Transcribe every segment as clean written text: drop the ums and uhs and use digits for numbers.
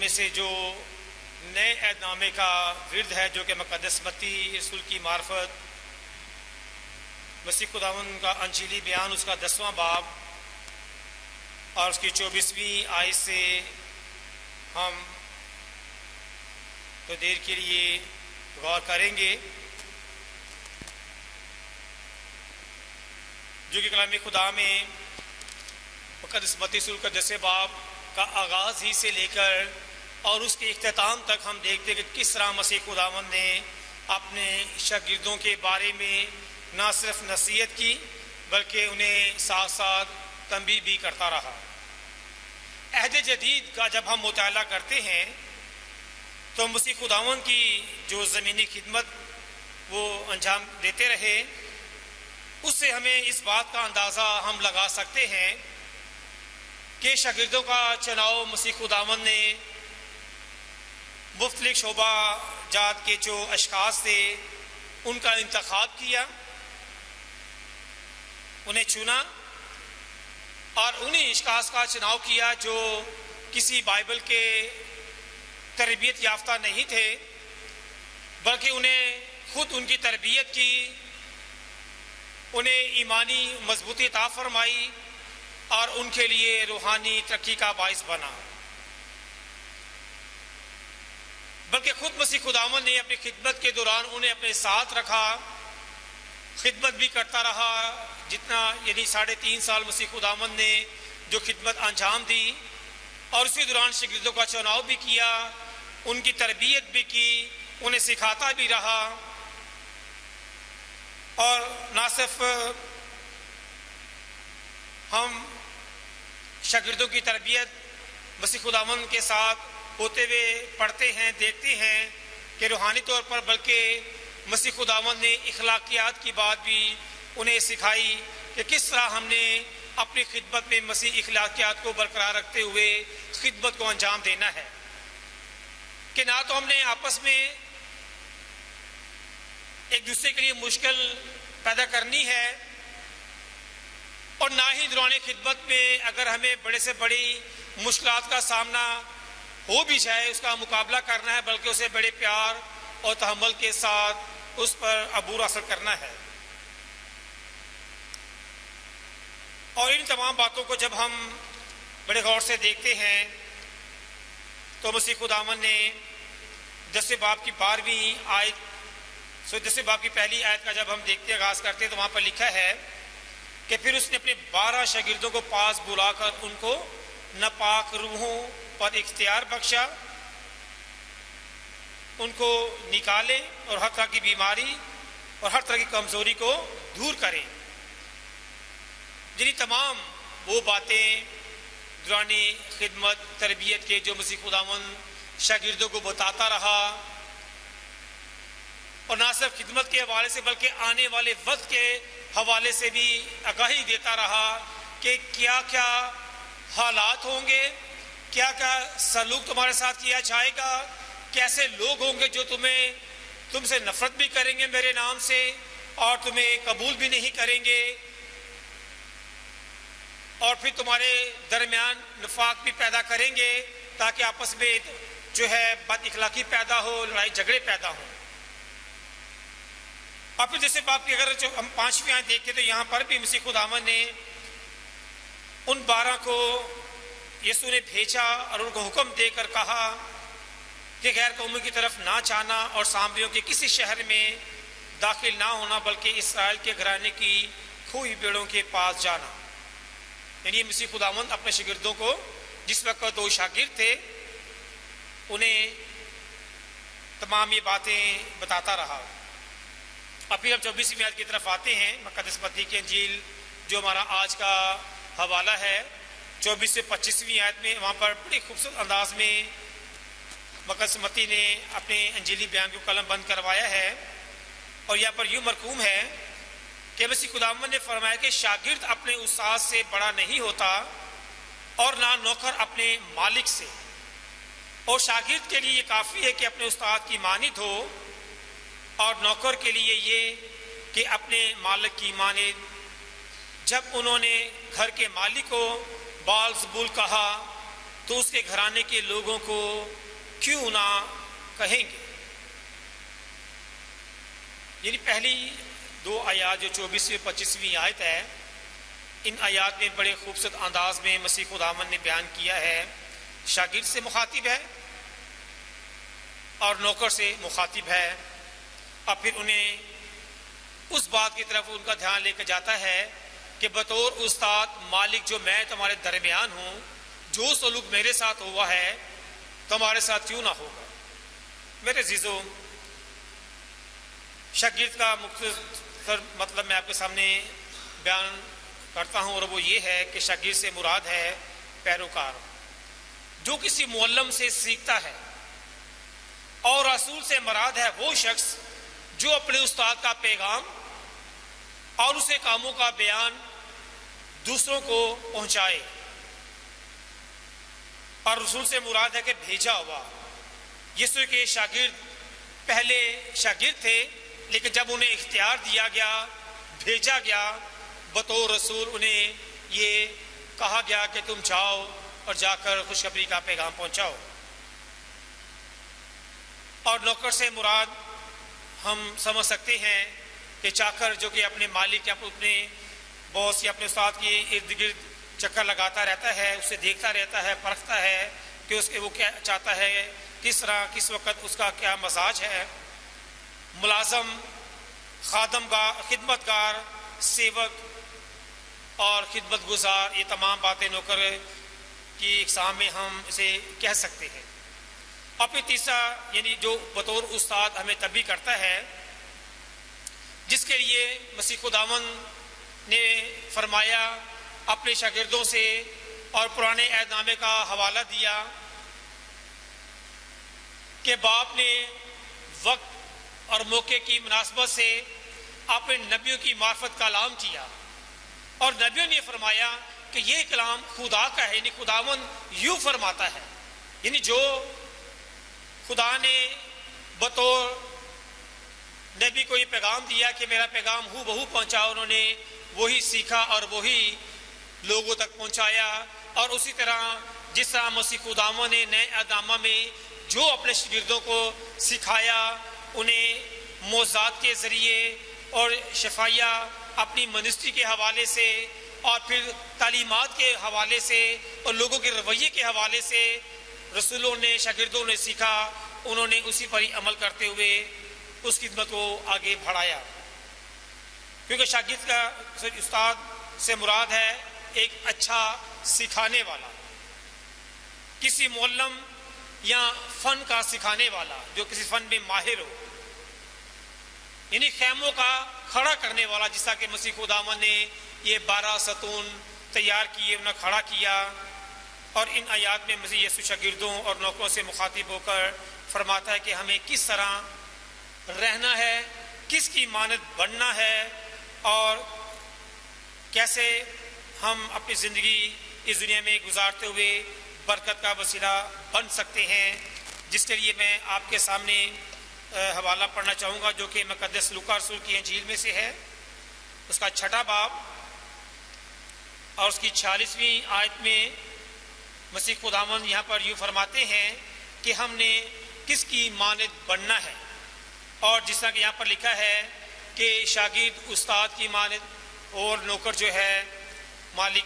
میں سے جو نئے عہد نامے کا ورد ہے جو کہ مقدس متی رسول کی معرفت مسیح خداوند کا انجیلی بیان اس کا 10واں باب اور اس کی 24ویں آیت سے ہم تو دیر کے لیے غور کریں گے، جو کہ کلام خدا میں مقدس متی رسول کا 10 باب کا آغاز ہی سے لے کر اور اس کے اختتام تک ہم دیکھتے کہ کس طرح مسیح خداوند نے اپنے شاگردوں کے بارے میں نہ صرف نصیحت کی بلکہ انہیں ساتھ ساتھ تنبیہ بھی کرتا رہا۔ عہد جدید کا جب ہم مطالعہ کرتے ہیں تو مسیح خداوند کی جو زمینی خدمت وہ انجام دیتے رہے، اس سے ہمیں اس بات کا اندازہ ہم لگا سکتے ہیں کہ شاگردوں کا چناؤ مسیح خداوند نے مختلف شعبہ جات کے جو اشخاص تھے ان کا انتخاب کیا، انہیں چنا اور انہیں اشخاص کا چناؤ کیا جو کسی بائبل کے تربیت یافتہ نہیں تھے بلکہ انہیں خود ان کی تربیت کی، انہیں ایمانی مضبوطی عطا فرمائی اور ان کے لیے روحانی ترقی کا باعث بنا۔ بلکہ خود مسیح خداوند نے اپنی خدمت کے دوران انہیں اپنے ساتھ رکھا، خدمت بھی کرتا رہا، جتنا یعنی 3.5 سال مسیح خداوند نے جو خدمت انجام دی، اور اسی دوران شاگردوں کا چناؤ بھی کیا، ان کی تربیت بھی کی، انہیں سکھاتا بھی رہا۔ اور نہ صرف ہم شاگردوں کی تربیت مسیح خداوند کے ساتھ ہوتے ہوئے پڑھتے ہیں، دیکھتے ہیں کہ روحانی طور پر، بلکہ مسیح خداوند نے اخلاقیات کی بات بھی انہیں سکھائی کہ کس طرح ہم نے اپنی خدمت میں مسیح اخلاقیات کو برقرار رکھتے ہوئے خدمت کو انجام دینا ہے، کہ نہ تو ہم نے آپس میں ایک دوسرے کے لیے مشکل پیدا کرنی ہے اور نہ ہی دوران خدمت میں اگر ہمیں بڑے سے بڑی مشکلات کا سامنا ہو بھی جائے اس کا مقابلہ کرنا ہے، بلکہ اسے بڑے پیار اور تحمل کے ساتھ اس پر عبور حاصل کرنا ہے۔ اور ان تمام باتوں کو جب ہم بڑے غور سے دیکھتے ہیں تو مسیح خداوند نے 10 باب کی 12ویں آیت 10 باب کی پہلی آیت کا جب ہم دیکھتے آغاز کرتے ہیں تو وہاں پر لکھا ہے کہ پھر اس نے اپنے 12 شاگردوں کو پاس بلا کر ان کو ناپاک روحوں پر اختیار بخشا، ان کو نکالے اور ہر طرح کی بیماری اور ہر طرح کی کمزوری کو دور کریں۔ جنہیں تمام وہ باتیں دورانی خدمت تربیت کے جو مسیح خداوند شاگردوں کو بتاتا رہا، اور نہ صرف خدمت کے حوالے سے بلکہ آنے والے وقت کے حوالے سے بھی آگاہی دیتا رہا کہ کیا کیا حالات ہوں گے، کیا کیا سلوک تمہارے ساتھ کیا جائے گا، کیسے لوگ ہوں گے جو تم سے نفرت بھی کریں گے میرے نام سے اور تمہیں قبول بھی نہیں کریں گے، اور پھر تمہارے درمیان نفاق بھی پیدا کریں گے تاکہ آپس میں جو ہے بد اخلاقی پیدا ہو، لڑائی جھگڑے پیدا ہوں۔ اور پھر جیسے باپ کی اگر جو ہم 5ویں آیت دیکھیں تو یہاں پر بھی مسیح خداوند نے ان 12 کو یسوع نے بھیجا اور ان کو حکم دے کر کہا کہ غیر قوموں کی طرف نہ جانا اور سامریوں کے کسی شہر میں داخل نہ ہونا بلکہ اسرائیل کے گھرانے کی کھوئی بھیڑوں کے پاس جانا۔ یعنی مسیح خداوند اپنے شاگردوں کو، جس وقت 2 شاگرد تھے، انہیں تمام یہ باتیں بتاتا رہا۔ اب پھر ہم 24ویں آیت کی طرف آتے ہیں، مقدس متی کی انجیل جو ہمارا آج کا حوالہ ہے 24 سے 25ویں آیت میں، وہاں پر بڑی خوبصورت انداز میں مقدس متی نے اپنے انجیلی بیان کو قلم بند کروایا ہے، اور یہاں پر یوں مرقوم ہے کہ مسیح خداوند نے فرمایا کہ شاگرد اپنے استاد سے بڑا نہیں ہوتا اور نہ نوکر اپنے مالک سے، اور شاگرد کے لیے یہ کافی ہے کہ اپنے استاد کی مانند ہو، اور نوکر کے لیے یہ کہ اپنے مالک کی مانند۔ جب انہوں نے گھر کے مالک کو بال زبول کہا تو اس کے گھرانے کے لوگوں کو کیوں نہ کہیں گے. یعنی پہلی 2 آیات جو 24ویں 25ویں آیت ہے، ان آیات میں بڑے خوبصورت انداز میں مسیح خداوند نے بیان کیا ہے. شاگرد سے مخاطب ہے اور نوکر سے مخاطب ہے، اور پھر انہیں اس بات کی طرف ان کا دھیان لے کے جاتا ہے کہ بطور استاد مالک جو میں تمہارے درمیان ہوں، جو سلوک میرے ساتھ ہوا ہے تمہارے ساتھ کیوں نہ ہوگا. میرے عزیزو، شاگرد کا مختصر مطلب میں آپ کے سامنے بیان کرتا ہوں، اور وہ یہ ہے کہ شاگرد سے مراد ہے پیروکار، جو کسی معلم سے سیکھتا ہے، اور رسول سے مراد ہے وہ شخص جو اپنے استاد کا پیغام اور اسے کاموں کا بیان دوسروں کو پہنچائے. اور رسول سے مراد ہے کہ بھیجا ہوا. یسوع کے شاگرد پہلے شاگرد تھے، لیکن جب انہیں اختیار دیا گیا، بھیجا گیا بطور رسول، انہیں یہ کہا گیا کہ تم جاؤ اور جا کر خوشخبری کا پیغام پہنچاؤ. اور نوکر سے مراد ہم سمجھ سکتے ہیں کہ چاکر جو کہ اپنے مالک یا اپنے باس یا اپنے استاد کے ارد گرد چکر لگاتا رہتا ہے، اسے دیکھتا رہتا ہے، پرکھتا ہے کہ اس کے وہ کیا چاہتا ہے، کس طرح کس وقت اس کا کیا مزاج ہے. ملازم، خدمت گار، سیوک اور خدمت گزار، یہ تمام باتیں نوکر کی اقسام میں ہم اسے کہہ سکتے ہیں. اور پھر تیسرا یعنی جو بطور استاد ہمیں تبھی کرتا ہے، جس کے لیے مسیح خداوند نے فرمایا، اپنے شاگردوں سے اور پرانے عہد نامے کا حوالہ دیا کہ باپ نے وقت اور موقع کی مناسبت سے اپنے نبیوں کی معرفت کا اعلان کیا، اور نبیوں نے فرمایا کہ یہ کلام خدا کا ہے، یعنی خداوند یوں فرماتا ہے. یعنی جو خدا نے بطور نبی کو یہ پیغام دیا کہ میرا پیغام ہو بہو پہنچا، انہوں نے وہی سیکھا اور وہی لوگوں تک پہنچایا. اور اسی طرح جس طرح مسیح خداوند نے نئے ادامہ میں جو اپنے شاگردوں کو سکھایا، انہیں معجزات کے ذریعے اور شفائیہ اپنی منسٹری کے حوالے سے اور پھر تعلیمات کے حوالے سے اور لوگوں کے رویے کے حوالے سے رسولوں نے، شاگردوں نے سیکھا، انہوں نے اسی پر ہی عمل کرتے ہوئے اس خدمت کو آگے بڑھایا. کیونکہ شاگرد کا استاد سے مراد ہے ایک اچھا سکھانے والا، کسی معلم یا فن کا سکھانے والا جو کسی فن میں ماہر ہو، یعنی خیموں کا کھڑا کرنے والا، جس طرح کہ مسیح خداوند نے یہ 12 ستون تیار کیے، انہیں کھڑا کیا. اور ان آیات میں مسیح یسوع شاگردوں اور نوکروں سے مخاطب ہو کر فرماتا ہے کہ ہمیں کس طرح رہنا ہے، کس کی مانند بننا ہے، اور کیسے ہم اپنی زندگی اس دنیا میں گزارتے ہوئے برکت کا وسیلہ بن سکتے ہیں. جس کے لیے میں آپ کے سامنے حوالہ پڑھنا چاہوں گا، جو کہ مقدس لوکا رسول کی انجیل میں سے ہے، اس کا 6واں باب اور اس کی 46ویں آیت میں مسیح خداوند یہاں پر یوں فرماتے ہیں کہ ہم نے کس کی مانند بننا ہے. اور جس طرح کہ یہاں پر لکھا ہے کہ شاگرد استاد کی مانند اور نوکر جو ہے مالک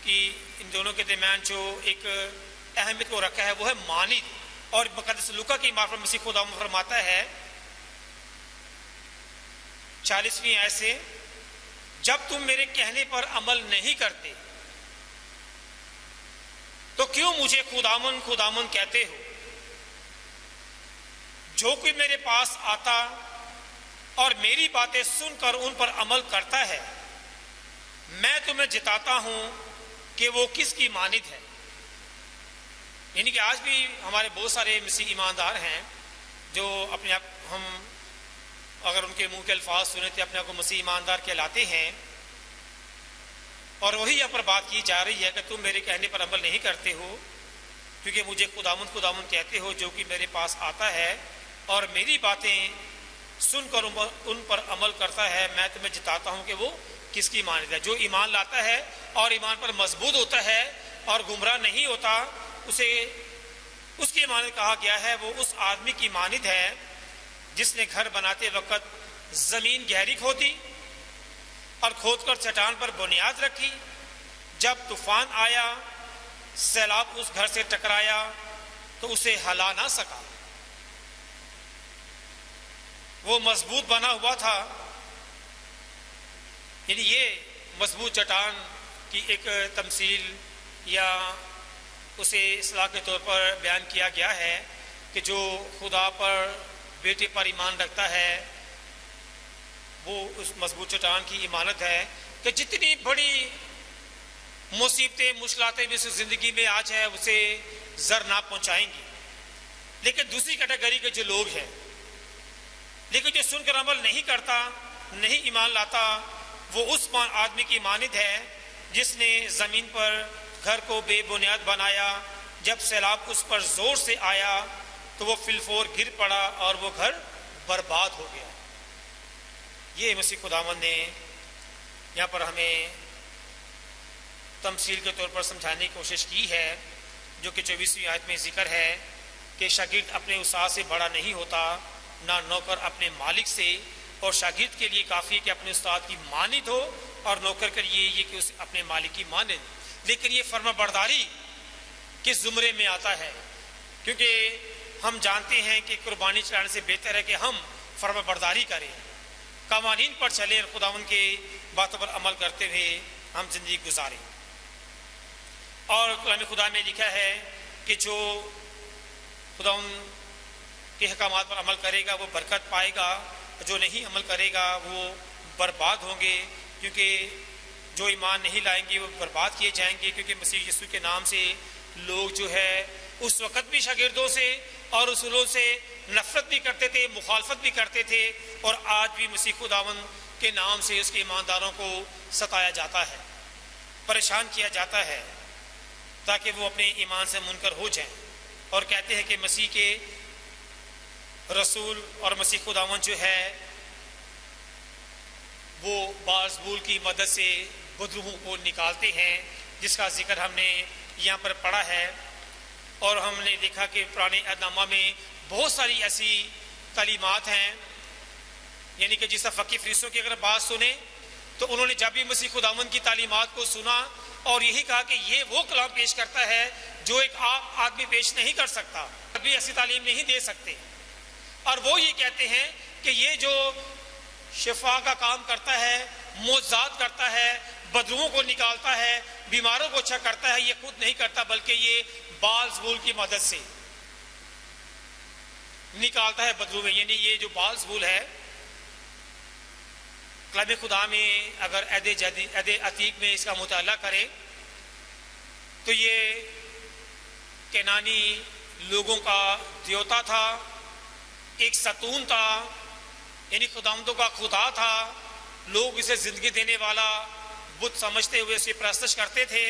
کی، ان دونوں کے درمیان جو ایک اہمیت کو رکھا ہے وہ ہے مانند. اور مقدس لوکا کی معرفت مسیح خداوند فرماتا ہے 40ویں آیت سے، جب تم میرے کہنے پر عمل نہیں کرتے تو کیوں مجھے خداوند خداوند کہتے ہو؟ جو کوئی میرے پاس آتا اور میری باتیں سن کر ان پر عمل کرتا ہے، میں تمہیں جتاتا ہوں کہ وہ کس کی مانند ہے. یعنی کہ آج بھی ہمارے بہت سارے مسیح ایماندار ہیں جو اپنے آپ، ہم اگر ان کے منہ کے الفاظ سنے تو اپنے آپ کو مسیح ایماندار کہلاتے ہیں، اور وہی یہاں پر بات کی جا رہی ہے کہ تم میرے کہنے پر عمل نہیں کرتے ہو، کیونکہ مجھے خداوند خداوند کہتے ہو. جو کہ میرے پاس آتا ہے اور میری باتیں سن کر ان پر عمل کرتا ہے، میں تمہیں جتاتا ہوں کہ وہ کس کی مانند ہے. جو ایمان لاتا ہے اور ایمان پر مضبوط ہوتا ہے اور گمراہ نہیں ہوتا، اسے اس کی مانند کہا گیا ہے وہ اس آدمی کی مانند ہے جس نے گھر بناتے وقت زمین گہری کھودی اور کھود کر چٹان پر بنیاد رکھی. جب طوفان آیا سیلاب اس گھر سے ٹکرایا تو اسے ہلا نہ سکا. وہ مضبوط بنا ہوا تھا. یعنی یہ مضبوط چٹان کی ایک تمثیل یا اسے اصلاح کے طور پر بیان کیا گیا ہے کہ جو خدا پر بیٹے پر ایمان رکھتا ہے وہ اس مضبوط چٹان کی امانت ہے کہ جتنی بڑی مصیبتیں مشکلاتیں بھی اس زندگی میں آج ہے اسے زر نہ پہنچائیں گی. لیکن دوسری کیٹیگری کے جو لوگ ہیں لیکن جو سن کر عمل نہیں کرتا نہیں ایمان لاتا وہ اس آدمی کی مانند ہے جس نے زمین پر گھر کو بے بنیاد بنایا. جب سیلاب اس پر زور سے آیا تو وہ فی الفور گر پڑا اور وہ گھر برباد ہو گیا. یہ مسیح خداوند نے یہاں پر ہمیں تمثیل کے طور پر سمجھانے کی کوشش کی ہے جو کہ 24ویں آیت میں ذکر ہے کہ شاگرد اپنے استاد سے بڑا نہیں ہوتا نہ نوکر اپنے مالک سے. اور شاگرد کے لیے کافی ہے کہ اپنے استاد کی مانند ہو اور نوکر کے لیے یہ کہ اپنے مالک کی مانند. لیکن یہ فرما برداری کس زمرے میں آتا ہے؟ کیونکہ ہم جانتے ہیں کہ قربانی چڑھانے سے بہتر ہے کہ ہم فرما برداری کریں, قوانین پر چلیں اور خداوند کے باتوں پر عمل کرتے ہوئے ہم زندگی گزاریں. اور کلام خدا میں لکھا ہے کہ جو خداوند کے احکامات پر عمل کرے گا وہ برکت پائے گا, جو نہیں عمل کرے گا وہ برباد ہوں گے. کیونکہ جو ایمان نہیں لائیں گے وہ برباد کیے جائیں گے. کیونکہ مسیح یسوع کے نام سے لوگ جو ہے اس وقت بھی شاگردوں سے اور رسولوں سے نفرت بھی کرتے تھے, مخالفت بھی کرتے تھے, اور آج بھی مسیح خداوند کے نام سے اس کے ایمانداروں کو ستایا جاتا ہے, پریشان کیا جاتا ہے تاکہ وہ اپنے ایمان سے منکر ہو جائیں. اور کہتے ہیں کہ مسیح کے رسول اور مسیح خداوند جو ہے وہ بازبول کی مدد سے بدروحوں کو نکالتے ہیں, جس کا ذکر ہم نے یہاں پر پڑھا ہے. اور ہم نے دیکھا کہ پرانے عہد نامہ میں بہت ساری ایسی تعلیمات ہیں, یعنی کہ جس فقی فریسیوں کی اگر بات سنیں تو انہوں نے جب بھی مسیح خداوند کی تعلیمات کو سنا اور یہی کہا کہ یہ وہ کلام پیش کرتا ہے جو ایک عام آدمی پیش نہیں کر سکتا, کبھی ایسی تعلیم نہیں دے سکتے. اور وہ یہ کہتے ہیں کہ یہ جو شفا کا کام کرتا ہے, معجزات کرتا ہے, بدروؤں کو نکالتا ہے, بیماروں کو اچھا کرتا ہے, یہ خود نہیں کرتا بلکہ یہ بازبول کی مدد سے نکالتا ہے بدرو میں. یعنی یہ جو بازبول ہے کلام خدا میں اگر عہد عتیق میں اس کا مطالعہ کرے تو یہ کینانی لوگوں کا دیوتا تھا, ایک ستون تھا, یعنی خداوندوں کا خدا تھا. لوگ اسے زندگی دینے والا بت سمجھتے ہوئے اسے پرستش کرتے تھے.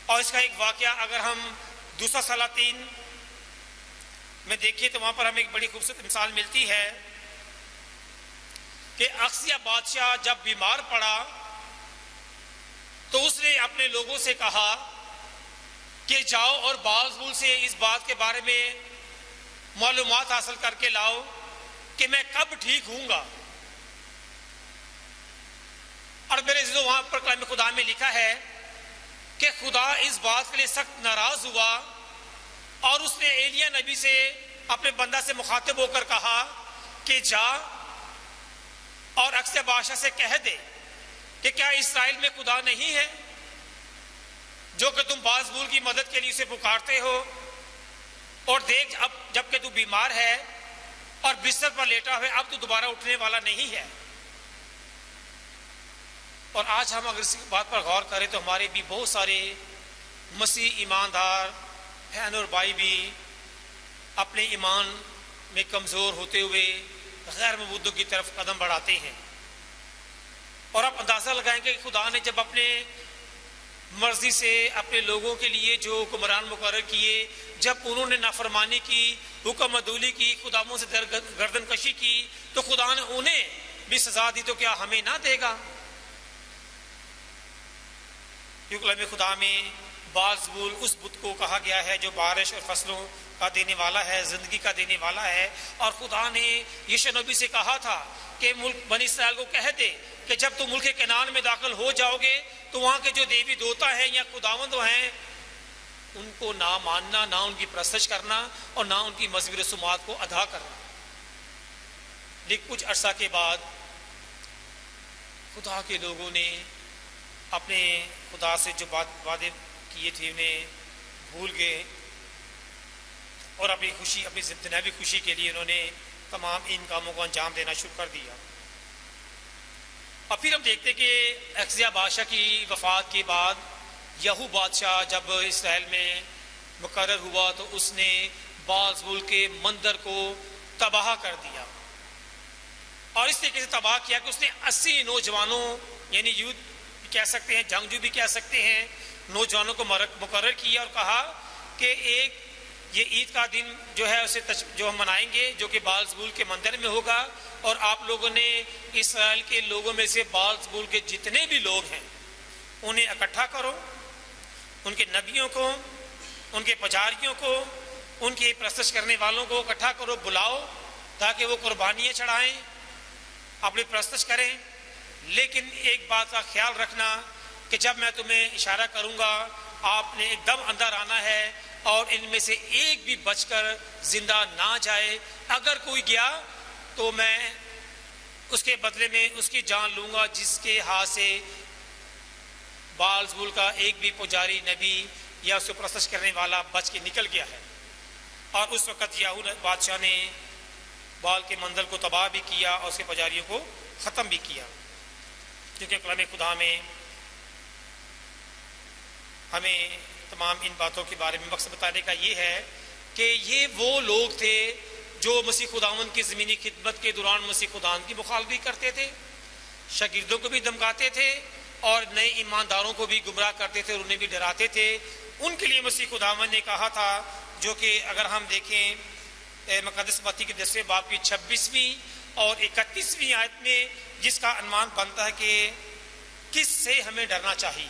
اور اس کا ایک واقعہ اگر ہم دوسرا سلاطین میں دیکھیں تو وہاں پر ہمیں ایک بڑی خوبصورت مثال ملتی ہے کہ اخزیہ بادشاہ جب بیمار پڑا تو اس نے اپنے لوگوں سے کہا کہ جاؤ اور بازبول سے اس بات کے بارے میں معلومات حاصل کر کے لاؤ کہ میں کب ٹھیک ہوں گا. اور میرے عزیزو وہاں پر کلام خدا میں لکھا ہے کہ خدا اس بات کے لیے سخت ناراض ہوا اور اس نے ایلیا نبی سے اپنے بندہ سے مخاطب ہو کر کہا کہ جا اور اخزیہ بادشاہ سے کہہ دے کہ کیا اسرائیل میں خدا نہیں ہے جو کہ تم بازبول کی مدد کے لیے اسے پکارتے ہو, اور دیکھ اب جب کہ تو بیمار ہے اور بستر پر لیٹا ہوئے اب تو دوبارہ اٹھنے والا نہیں ہے. اور آج ہم اگر اس بات پر غور کریں تو ہمارے بھی بہت سارے مسیح ایماندار بہن اور بھائی بھی اپنے ایمان میں کمزور ہوتے ہوئے غیر مبودوں کی طرف قدم بڑھاتے ہیں. اور آپ اندازہ لگائیں کہ خدا نے جب اپنے مرضی سے اپنے لوگوں کے لیے جو حکمران مقرر کیے, جب انہوں نے نافرمانی کی, حکم عدولی کی, خداوندوں سے گردن کشی کی, تو خدا نے انہیں بھی سزا دی, تو کیا ہمیں نہ دے گا؟ کیونکہ کلام خدا میں بالزبول اس بت کو کہا گیا ہے جو بارش اور فصلوں کا دینے والا ہے، زندگی کا دینے والا ہے. اور خدا نے یشوع نبی سے کہا تھا کہ ملک بنی اسرائیل کو کہہ دے کہ جب تم ملک کنعان میں داخل ہو جاؤ گے تو وہاں کے جو دیوی دیوتا ہیں یا خداوند ہیں ان کو نہ ماننا، نہ ان کی پرستش کرنا اور نہ ان کی مذہبی رسومات کو ادا کرنا. لیکن کچھ عرصہ کے بعد خدا کے لوگوں نے اپنے خدا سے جو وعدے کیے تھے انہیں بھول گئے اور اپنی خوشی، اپنی دنیاوی خوشی کے لیے انہوں نے تمام ان کاموں کو انجام دینا شروع کر دیا. اور پھر ہم دیکھتے کہ اخزیہ بادشاہ کی وفات کے بعد یہو بادشاہ جب اسرائیل میں مقرر ہوا تو اس نے بالزبول کے مندر کو تباہ کر دیا. اور اس طریقے سے تباہ کیا کہ اس نے 80 نوجوانوں یعنی یوتھ بھی کہہ سکتے ہیں، جنگجو بھی کہہ سکتے ہیں، نوجوانوں کو مقرر کیا اور کہا کہ ایک یہ عید کا دن جو ہے اسے جو ہم منائیں گے جو کہ بالزبول کے مندر میں ہوگا، اور آپ لوگوں نے اسرائیل کے لوگوں میں سے بالزبول کے جتنے بھی لوگ ہیں انہیں اکٹھا کرو، ان کے نبیوں کو، ان کے پجاریوں کو، ان کی پرستش کرنے والوں کو اکٹھا کرو، بلاؤ تاکہ وہ قربانیاں چڑھائیں، اپنی پرستش کریں. لیکن ایک بات کا خیال رکھنا کہ جب میں تمہیں اشارہ کروں گا آپ نے ایک دم اندر آنا ہے اور ان میں سے ایک بھی بچ کر زندہ نہ جائے. اگر کوئی گیا تو میں اس کے بدلے میں اس کی جان لوں گا جس کے ہاتھ سے بالزبول کا ایک بھی پجاری، نبی یا اس کو پرستش کرنے والا بچ کے نکل گیا ہے. اور اس وقت یہو بادشاہ نے بال کے مندر کو تباہ بھی کیا اور اس کے پجاریوں کو ختم بھی کیا. کیونکہ کلام خدا میں ہمیں تمام ان باتوں کے بارے میں مقصد بتانے کا یہ ہے کہ یہ وہ لوگ تھے جو مسیح خداوند کی زمینی خدمت کے دوران مسیح خداوند کی مخالفت کرتے تھے، شاگردوں کو بھی دھمکاتے تھے اور نئے ایمانداروں کو بھی گمراہ کرتے تھے اور انہیں بھی ڈراتے تھے. ان کے لیے مسیح خداوند نے کہا تھا، جو کہ اگر ہم دیکھیں مقدس متی کے 10ویں باب کی 26ویں اور 31ویں آیت میں جس کا عنوان بنتا ہے کہ کس سے ہمیں ڈرنا چاہیے.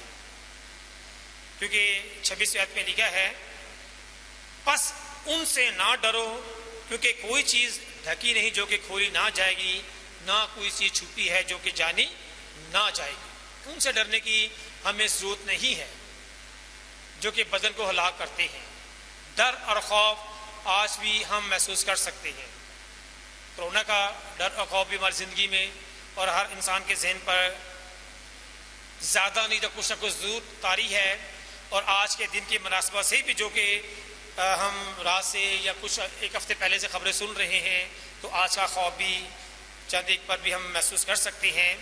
کیونکہ 26ویں آیت میں لکھا ہے پس ان سے نہ ڈرو کیونکہ کوئی چیز ڈھکی نہیں جو کہ کھولی نہ جائے گی، نہ کوئی چیز چھپی ہے جو کہ جانی نہ جائے گی. ان سے ڈرنے کی ہمیں ضرورت نہیں ہے جو کہ بدن کو ہلاک کرتے ہیں. ڈر اور خوف آج بھی ہم محسوس کر سکتے ہیں. کرونا کا ڈر اور خوف بھی ہماری زندگی میں اور ہر انسان کے ذہن پر زیادہ نہیں تو کچھ نہ کچھ ضرور طاری ہے. اور آج کے دن کی مناسبت سے بھی جو کہ ہم رات سے یا کچھ ایک ہفتے پہلے سے خبریں سن رہے ہیں تو آج کا خوف بھی چند ایک پر بھی ہم محسوس کر سکتے ہیں.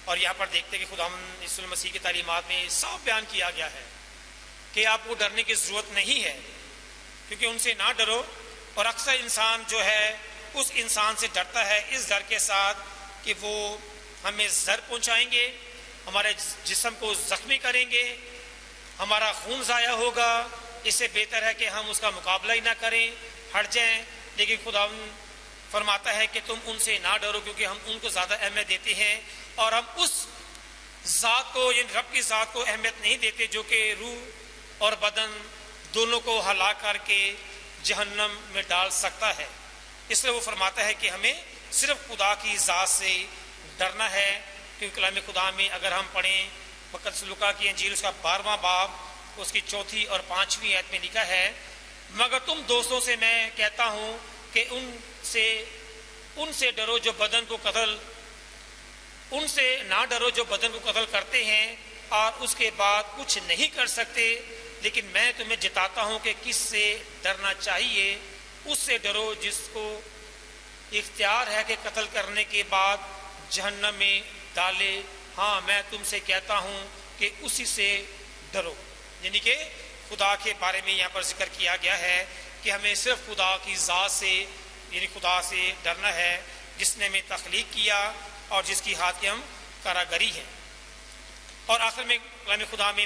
اور یہاں پر دیکھتے ہیں کہ خداوند یسوع مسیح کی تعلیمات میں صاف بیان کیا گیا ہے کہ آپ کو ڈرنے کی ضرورت نہیں ہے کیونکہ ان سے نہ ڈرو. اور اکثر انسان جو ہے اس انسان سے ڈرتا ہے اس ڈر کے ساتھ کہ وہ ہمیں زہر پہنچائیں گے، ہمارے جسم کو زخمی کریں گے، ہمارا خون ضائع ہوگا. اس سے بہتر ہے کہ ہم اس کا مقابلہ ہی نہ کریں، ہٹ جائیں. لیکن خداوند فرماتا ہے کہ تم ان سے نہ ڈرو کیونکہ ہم ان کو زیادہ اہمیت دیتے ہیں اور ہم اس ذات کو یعنی رب کی ذات کو اہمیت نہیں دیتے جو کہ روح اور بدن دونوں کو ہلاک کر کے جہنم میں ڈال سکتا ہے. اس لیے وہ فرماتا ہے کہ ہمیں صرف خدا کی ذات سے ڈرنا ہے. کیونکہ کلام خدا میں اگر ہم پڑھیں مقدس لوکا کی انجیل اس کا 12واں باب اس کی 4 اور 5ویں آیت میں لکھا ہے مگر تم دوستوں سے میں کہتا ہوں کہ ان سے ڈرو جو بدن کو قتل ان سے نہ ڈرو جو بدن کو قتل کرتے ہیں اور اس کے بعد کچھ نہیں کر سکتے. لیکن میں تمہیں جتاتا ہوں کہ کس سے ڈرنا چاہیے. اس سے ڈرو جس کو اختیار ہے کہ قتل کرنے کے بعد جہنم میں ڈالے. ہاں میں تم سے کہتا ہوں کہ اسی سے ڈرو. یعنی کہ خدا کے بارے میں یہاں پر ذکر کیا گیا ہے کہ ہمیں صرف خدا کی ذات سے یعنی خدا سے ڈرنا ہے جس نے ہمیں تخلیق کیا اور جس کی ہاتھ کی ہم کاراگری ہیں. اور آخر میں کلام خدا میں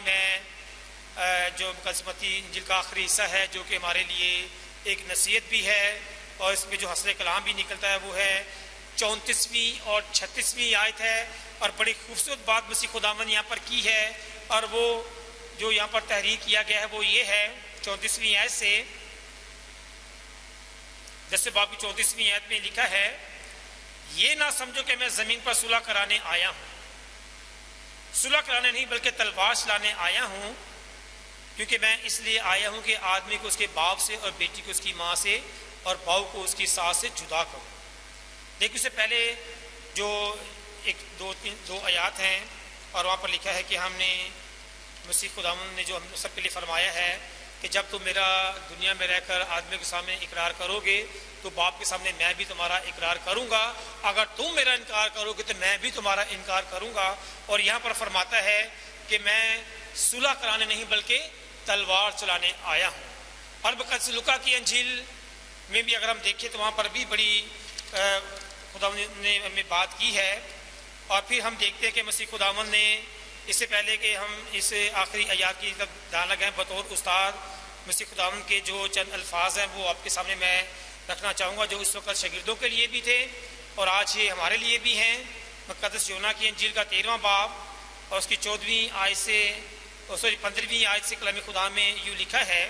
جو مقدس انجیل کا آخری حصہ ہے جو کہ ہمارے لیے ایک نصیحت بھی ہے اور اس میں جو حسن کلام بھی نکلتا ہے وہ ہے 34ویں اور 36ویں آیت ہے. اور بڑی خوبصورت بات مسیح خداوند یہاں پر کی ہے اور وہ جو یہاں پر تحریر کیا گیا ہے وہ یہ ہے 34ویں آیت سے، 10 باب کی 34ویں آیت میں لکھا ہے، یہ نہ سمجھو کہ میں زمین پر صلح کرانے آیا ہوں، صلح کرانے نہیں بلکہ تلوار چلانے آیا ہوں، کیونکہ میں اس لیے آیا ہوں کہ آدمی کو اس کے باپ سے اور بیٹی کو اس کی ماں سے اور بہو کو اس کی ساس سے جدا کروں۔ لیکن اس سے پہلے جو دو آیات ہیں اور وہاں پر لکھا ہے کہ ہم نے مسیح خداوند نے جو ہم سب کے لیے فرمایا ہے کہ جب تم میرا دنیا میں رہ کر آدمی کے سامنے اقرار کرو گے تو باپ کے سامنے میں بھی تمہارا اقرار کروں گا، اگر تم میرا انکار کرو گے تو میں بھی تمہارا انکار کروں گا۔ اور یہاں پر فرماتا ہے کہ میں صلح کرانے نہیں بلکہ تلوار چلانے آیا ہوں۔ اور بقدس لوکا کی انجیل میں بھی اگر ہم دیکھیں تو وہاں پر بھی بڑی خداوند نے ہمیں بات کی ہے، اور پھر ہم دیکھتے ہیں کہ مسیح خداوند نے اس سے پہلے کہ ہم اس آخری آیات کی طرف دھیان لگائیں، بطور استاد مسیح خداوند کے جو چند الفاظ ہیں وہ آپ کے سامنے میں رکھنا چاہوں گا، جو اس وقت شاگردوں کے لیے بھی تھے اور آج یہ ہمارے لیے بھی ہیں۔ مقدس یونا کی انجیل کا 13واں باب اور اس کی 14ویں آیت سے 15ویں آیت سے کلام خدا میں یوں لکھا ہے،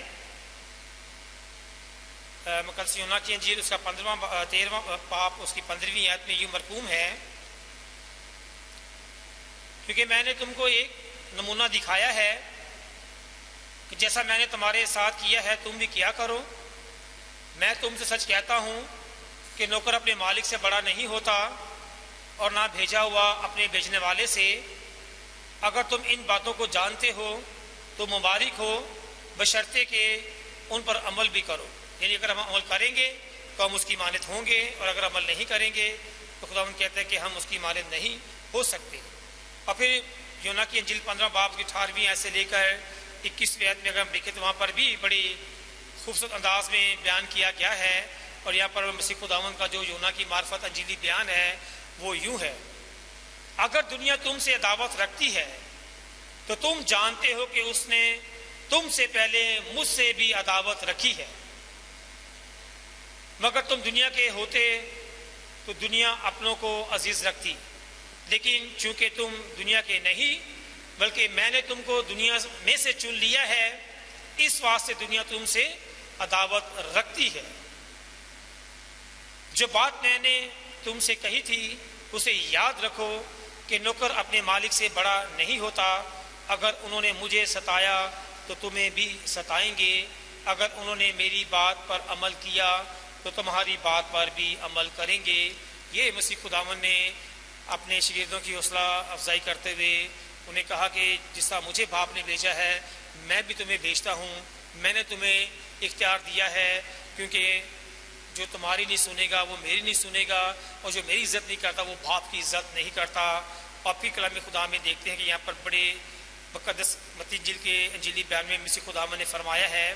مقدس یونا کی انجیل اس کا 13واں باب اس کی 15ویں آیت میں یوں مرقوم ہے، کیونکہ میں نے تم کو ایک نمونہ دکھایا ہے کہ جیسا میں نے تمہارے ساتھ کیا ہے تم بھی کیا کرو۔ میں تم سے سچ کہتا ہوں کہ نوکر اپنے مالک سے بڑا نہیں ہوتا اور نہ بھیجا ہوا اپنے بھیجنے والے سے۔ اگر تم ان باتوں کو جانتے ہو تو مبارک ہو، بشرطے کہ ان پر عمل بھی کرو۔ یعنی اگر ہم عمل کریں گے تو ہم اس کی مانند ہوں گے، اور اگر عمل نہیں کریں گے تو خداوند کہتے ہیں کہ ہم اس کی مانند نہیں ہو سکتے۔ اور پھر یونا کی انجیل 15 باب کی 18ویں آیت سے لے کر 21ویں آیت میں اگر ہم دیکھیں تو وہاں پر بھی بڑی خوبصورت انداز میں بیان کیا گیا ہے، اور یہاں پر مسیح خداوند کا جو یونا کی معرفت انجیلی بیان ہے وہ یوں ہے، اگر دنیا تم سے عداوت رکھتی ہے تو تم جانتے ہو کہ اس نے تم سے پہلے مجھ سے بھی عداوت رکھی ہے، مگر تم دنیا کے ہوتے تو دنیا اپنوں کو عزیز رکھتی، لیکن چونکہ تم دنیا کے نہیں بلکہ میں نے تم کو دنیا میں سے چن لیا ہے، اس واسطے دنیا تم سے عداوت رکھتی ہے۔ جو بات میں نے تم سے کہی تھی اسے یاد رکھو کہ نوکر اپنے مالک سے بڑا نہیں ہوتا، اگر انہوں نے مجھے ستایا تو تمہیں بھی ستائیں گے، اگر انہوں نے میری بات پر عمل کیا تو تمہاری بات پر بھی عمل کریں گے۔ یہ مسیح خداوند نے اپنے شاگردوں کی حوصلہ افزائی کرتے ہوئے انہیں کہا کہ جس طرح مجھے باپ نے بھیجا ہے میں بھی تمہیں بھیجتا ہوں، میں نے تمہیں اختیار دیا ہے، کیونکہ جو تمہاری نہیں سنے گا وہ میری نہیں سنے گا، اور جو میری عزت نہیں کرتا وہ باپ کی عزت نہیں کرتا۔ اور پھر کلام خدا میں دیکھتے ہیں کہ یہاں پر بڑے مقدس متی انجیل کے انجیلی بیان میں مسیح خداوند نے فرمایا ہے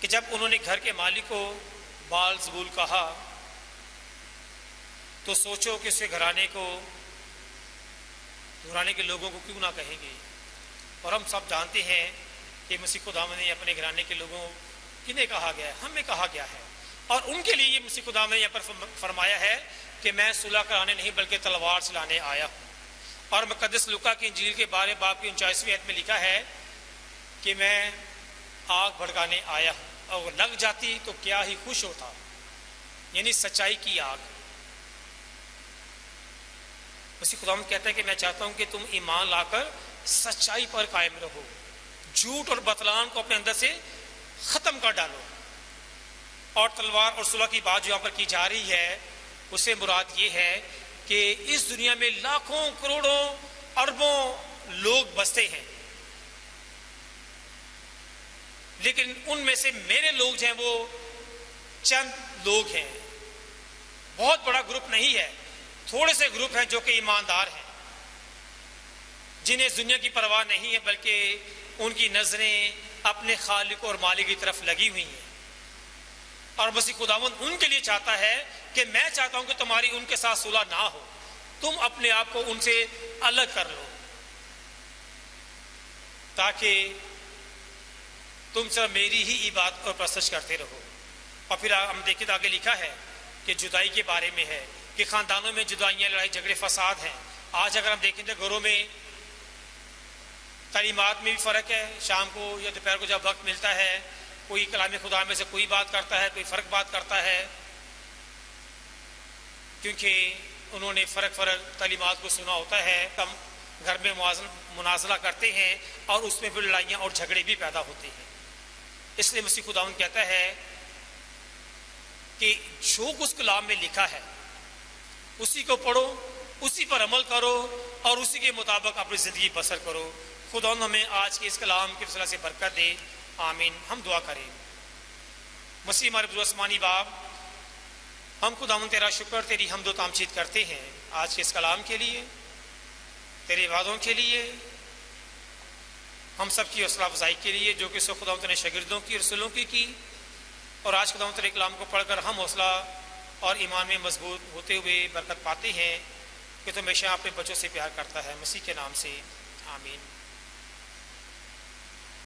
کہ جب انہوں نے گھر کے مالک کو بال زبول کہا تو سوچو کہ اس کے گھرانے کے لوگوں کو کیوں نہ کہیں گے۔ اور ہم سب جانتے ہیں کہ مسیح خداوند نے اپنے گھرانے کے لوگوں کنہیں کہا گیا ہے، ہمیں کہا گیا ہے، اور ان کے لیے یہ مسیح خداوند نے یہاں پر فرمایا ہے کہ میں صلح کرانے نہیں بلکہ تلوار چلانے آیا ہوں۔ اور مقدس لوکا کی انجیل کے 12 باب کی 49ویں آیت میں لکھا ہے کہ میں آگ بھڑکانے آیا ہوں، اور لگ جاتی تو کیا ہی خوش ہوتا، یعنی سچائی کی آگ۔ مسیح خداوند کہتا ہے کہ میں چاہتا ہوں کہ تم ایمان لا کر سچائی پر قائم رہو، جھوٹ اور بطلان کو اپنے اندر سے ختم کر ڈالو۔ اور تلوار اور صلح کی بات جو یہاں پر کی جا رہی ہے اس سے مراد یہ ہے کہ اس دنیا میں لاکھوں کروڑوں اربوں لوگ بستے ہیں، لیکن ان میں سے میرے لوگ جو ہیں وہ چند لوگ ہیں، بہت بڑا گروپ نہیں ہے، تھوڑے سے گروپ ہیں جو کہ ایماندار ہیں، جنہیں دنیا کی پرواہ نہیں ہے بلکہ ان کی نظریں اپنے خالق اور مالک کی طرف لگی ہوئی ہیں۔ اور مسیح خداوند ان کے لیے چاہتا ہے کہ میں چاہتا ہوں کہ تمہاری ان کے ساتھ صلح نہ ہو، تم اپنے آپ کو ان سے الگ کر لو تاکہ تم صرف میری ہی عبادت اور پرستش کرتے رہو۔ اور پھر ہم دیکھیں تو آگے لکھا ہے کہ جدائی کے بارے میں ہے کہ خاندانوں میں جدائیاں، لڑائی جھگڑے، فساد ہیں۔ آج اگر ہم دیکھیں تو گھروں میں تعلیمات میں بھی فرق ہے. شام کو یا دوپہر کو جب وقت ملتا ہے کوئی کلام خدا میں سے کوئی بات کرتا ہے, کوئی فرق بات کرتا ہے, کیونکہ انہوں نے فرق تعلیمات کو سنا ہوتا ہے. کم گھر میں مناظرہ کرتے ہیں اور اس میں پھر لڑائیاں اور جھگڑے بھی پیدا ہوتے ہیں. اس لیے مسیح خداوند کہتا ہے کہ جو اس کلام میں لکھا ہے اسی کو پڑھو, اسی پر عمل کرو اور اسی کے مطابق اپنی زندگی بسر کرو. خداوند ہمیں آج کے اس کلام کے وسیلہ سے برکت دے. آمین. ہم دعا کریں. مسیح ہمارے بزرگ آسمانی باپ, ہم خداوند تیرا شکر, تیری حمد و تمجید کرتے ہیں آج کے اس کلام کے لیے, تیرے وعدوں کے لیے, ہم سب کی حوصلہ افزائی کے لیے جو کہ سو خداوند نے شاگردوں کی, رسولوں کی. اور آج خداوند تیرے کلام کو پڑھ کر ہم حوصلہ اور ایمان میں مضبوط ہوتے ہوئے برکت پاتے ہیں کہ تو ہمیشہ اپنے بچوں سے پیار کرتا ہے. مسیح کے نام سے آمین.